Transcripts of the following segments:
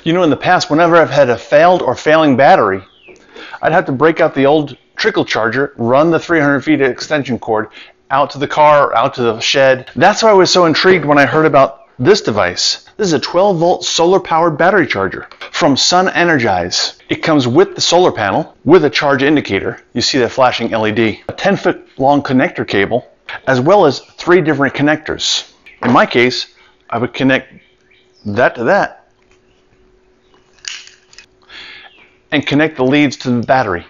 You know, in the past, whenever I've had a failed or failing battery, I'd have to break out the old trickle charger, run the 300 feet extension cord out to the car, out to the shed. That's why I was so intrigued when I heard about this device. This is a 12-volt solar-powered battery charger from Energise. It comes with the solar panel, with a charge indicator. You see that flashing LED. A 10-foot long connector cable, as well as 3 different connectors. In my case, I would connect that to that, and connect the leads to the battery.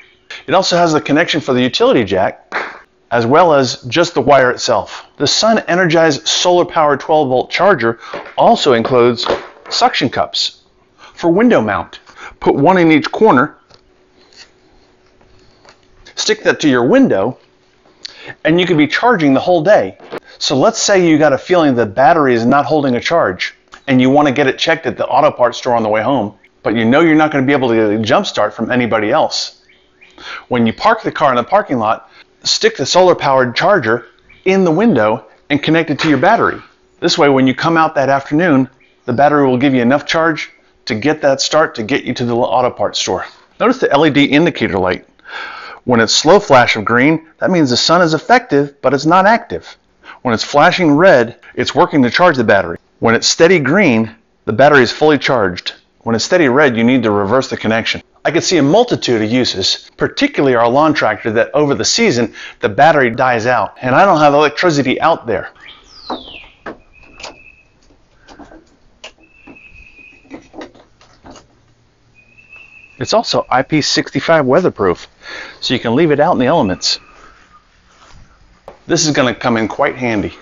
It also has the connection for the utility jack, as well as just the wire itself. The Energise solar-powered 12-volt charger also includes suction cups for window mount. Put one in each corner, stick that to your window, and you could be charging the whole day. So let's say you got a feeling the battery is not holding a charge, and you want to get it checked at the auto parts store on the way home, but you know you're not going to be able to get a jump start from anybody else. When you park the car in the parking lot, stick the solar-powered charger in the window and connect it to your battery. This way, when you come out that afternoon, the battery will give you enough charge to get that start to get you to the auto parts store. Notice the LED indicator light. When it's slow flash of green, that means the sun is effective, but it's not active. When it's flashing red, it's working to charge the battery. When it's steady green, the battery is fully charged. When it's steady red, you need to reverse the connection. I could see a multitude of uses, particularly our lawn tractor, that over the season, the battery dies out, and I don't have electricity out there. It's also IP65 weatherproof, so you can leave it out in the elements. This is going to come in quite handy.